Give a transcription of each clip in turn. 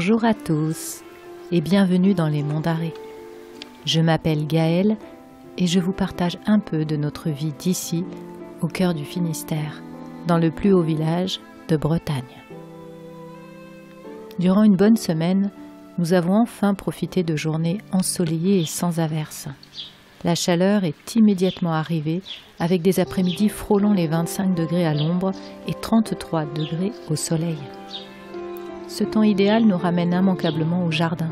Bonjour à tous et bienvenue dans les Monts d'Arrée. Je m'appelle Gaëlle et je vous partage un peu de notre vie d'ici, au cœur du Finistère, dans le plus haut village de Bretagne. Durant une bonne semaine, nous avons enfin profité de journées ensoleillées et sans averses. La chaleur est immédiatement arrivée avec des après-midi frôlant les 25 degrés à l'ombre et 33 degrés au soleil. Ce temps idéal nous ramène immanquablement au jardin.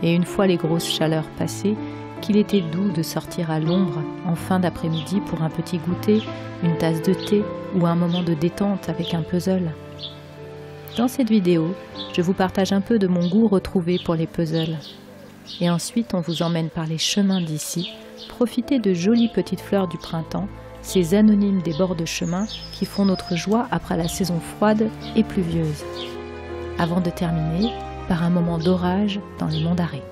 Et une fois les grosses chaleurs passées, qu'il était doux de sortir à l'ombre en fin d'après-midi pour un petit goûter, une tasse de thé ou un moment de détente avec un puzzle. Dans cette vidéo, je vous partage un peu de mon goût retrouvé pour les puzzles. Et ensuite, on vous emmène par les chemins d'ici, profiter de jolies petites fleurs du printemps, ces anonymes des bords de chemin qui font notre joie après la saison froide et pluvieuse. Avant de terminer par un moment d'orage dans les Monts d'Arrée.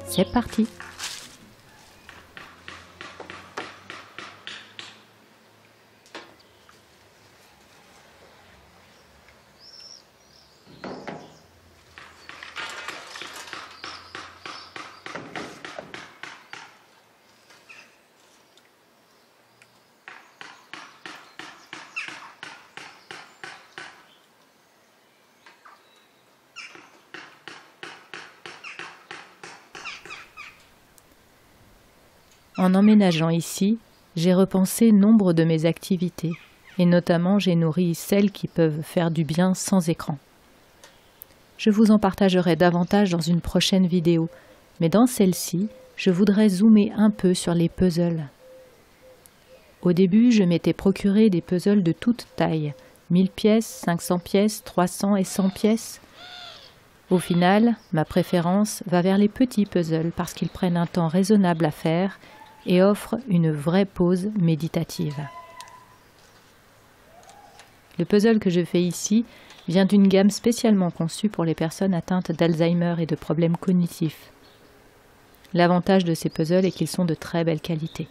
C'est parti! En emménageant ici, j'ai repensé nombre de mes activités, et notamment j'ai nourri celles qui peuvent faire du bien sans écran. Je vous en partagerai davantage dans une prochaine vidéo, mais dans celle-ci, je voudrais zoomer un peu sur les puzzles. Au début, je m'étais procuré des puzzles de toute taille, 1000 pièces, 500 pièces, 300 et 100 pièces. Au final, ma préférence va vers les petits puzzles parce qu'ils prennent un temps raisonnable à faire et offre une vraie pause méditative. Le puzzle que je fais ici vient d'une gamme spécialement conçue pour les personnes atteintes d'Alzheimer et de problèmes cognitifs. L'avantage de ces puzzles est qu'ils sont de très belle qualité.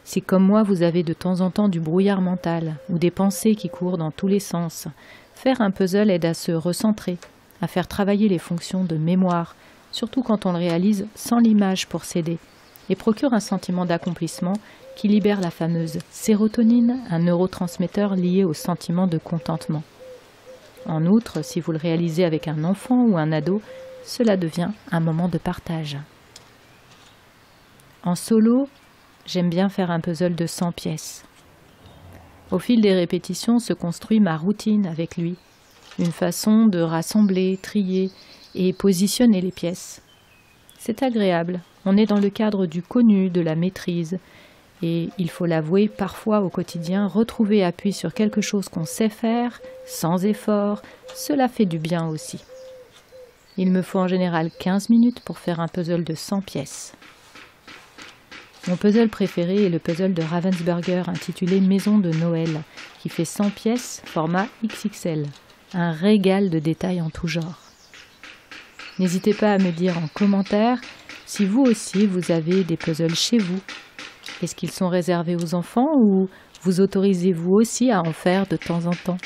Si comme moi vous avez de temps en temps du brouillard mental ou des pensées qui courent dans tous les sens, faire un puzzle aide à se recentrer, à faire travailler les fonctions de mémoire, surtout quand on le réalise sans l'image pour s'aider, et procure un sentiment d'accomplissement qui libère la fameuse sérotonine, un neurotransmetteur lié au sentiment de contentement. En outre, si vous le réalisez avec un enfant ou un ado, cela devient un moment de partage. En solo, j'aime bien faire un puzzle de 100 pièces. Au fil des répétitions se construit ma routine avec lui, une façon de rassembler, trier et positionner les pièces. C'est agréable. On est dans le cadre du connu, de la maîtrise. Et il faut l'avouer, parfois au quotidien, retrouver appui sur quelque chose qu'on sait faire, sans effort, cela fait du bien aussi. Il me faut en général 15 minutes pour faire un puzzle de 100 pièces. Mon puzzle préféré est le puzzle de Ravensburger intitulé Maison de Noël, qui fait 100 pièces, format XXL. Un régal de détails en tout genre. N'hésitez pas à me dire en commentaire si vous aussi vous avez des puzzles chez vous. Est-ce qu'ils sont réservés aux enfants ou vous autorisez vous aussi à en faire de temps en temps?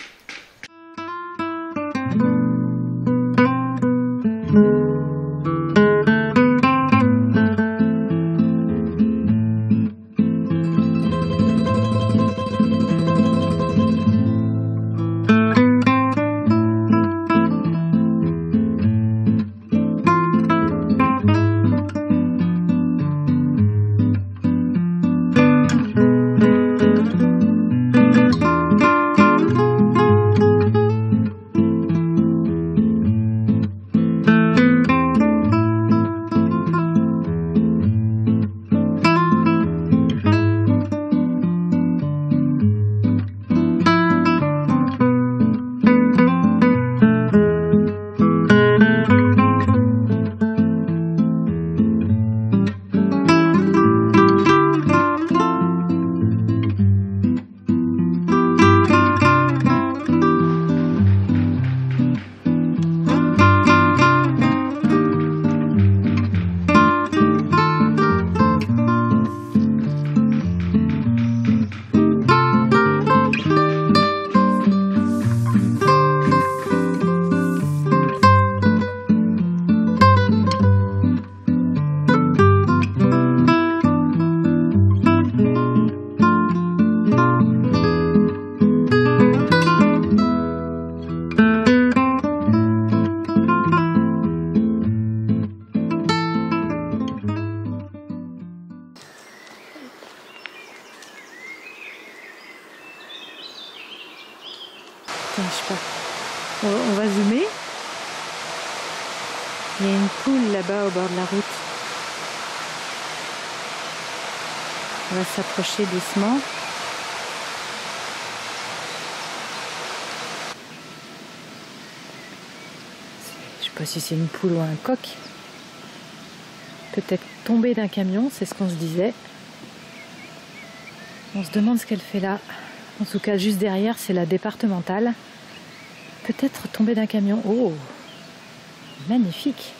n'affiche pas. On va zoomer. Il y a une poule là-bas au bord de la route. On va s'approcher doucement. Je ne sais pas si c'est une poule ou un coq. Peut-être tombée d'un camion, c'est ce qu'on se disait. On se demande ce qu'elle fait là. En tout cas, juste derrière, c'est la départementale. Peut-être tombée d'un camion. Oh, magnifique!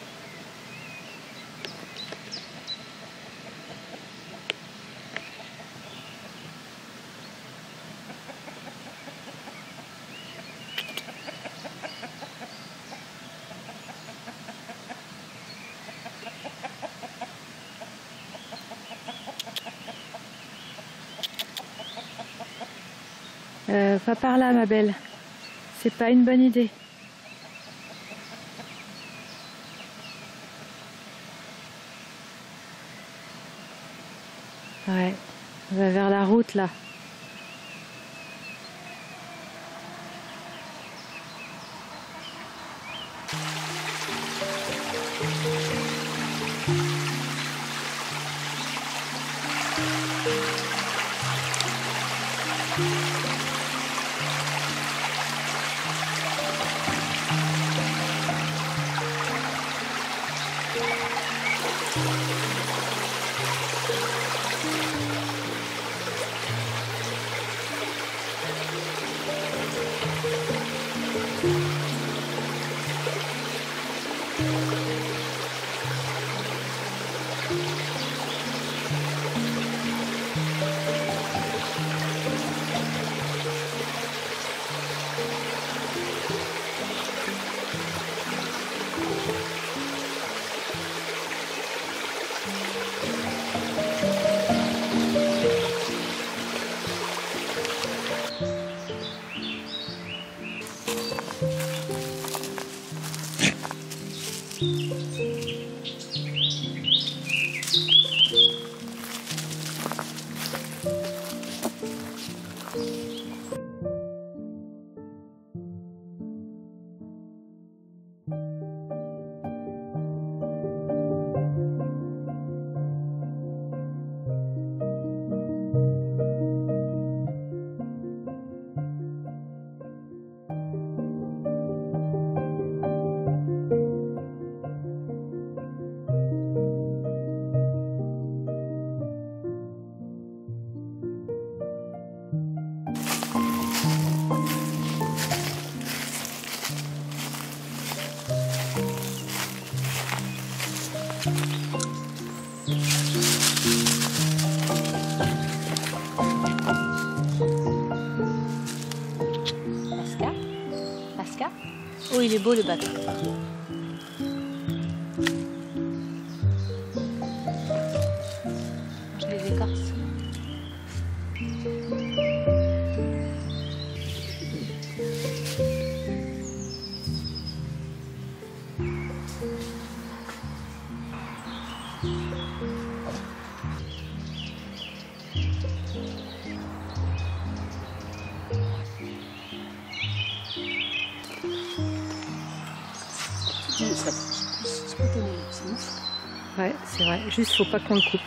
Va par là, ma belle. C'est pas une bonne idée. Ouais, on va vers la route là. Oh, il est beau le bateau. Je les écorce. Ouais, c'est vrai. Juste, faut pas qu'on le coupe.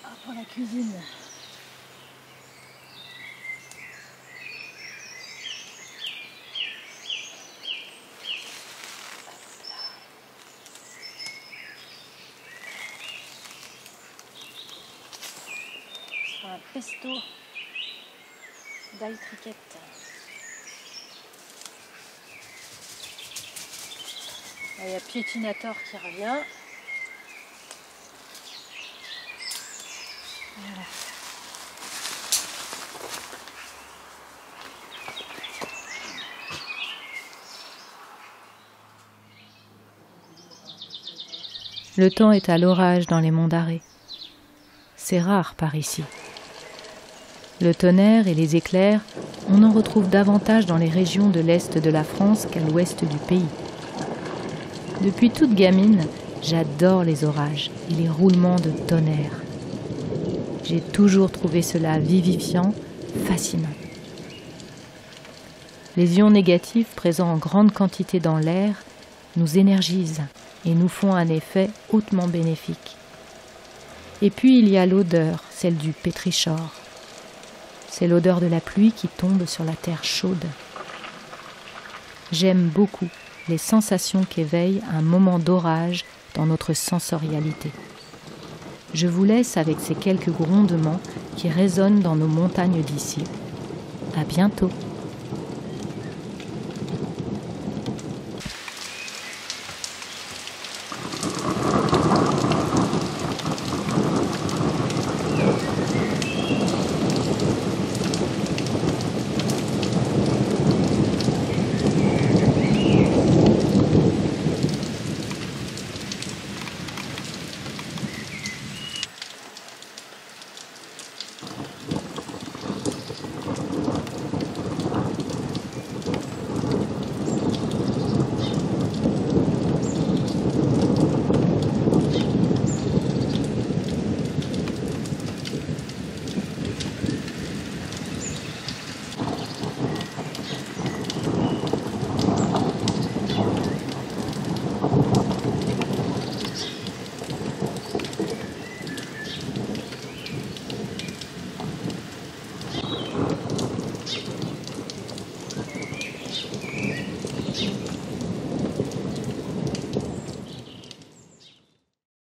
Ah, pour la cuisine. Un pesto d'ail triquette. Il y a Piétinator qui revient. Voilà. Le temps est à l'orage dans les monts d'Arrée. C'est rare par ici. Le tonnerre et les éclairs, on en retrouve davantage dans les régions de l'est de la France qu'à l'ouest du pays. Depuis toute gamine, j'adore les orages et les roulements de tonnerre. J'ai toujours trouvé cela vivifiant, fascinant. Les ions négatifs présents en grande quantité dans l'air nous énergisent et nous font un effet hautement bénéfique. Et puis il y a l'odeur, celle du pétrichor. C'est l'odeur de la pluie qui tombe sur la terre chaude. J'aime beaucoup les sensations qu'éveille un moment d'orage dans notre sensorialité. Je vous laisse avec ces quelques grondements qui résonnent dans nos montagnes d'ici. À bientôt!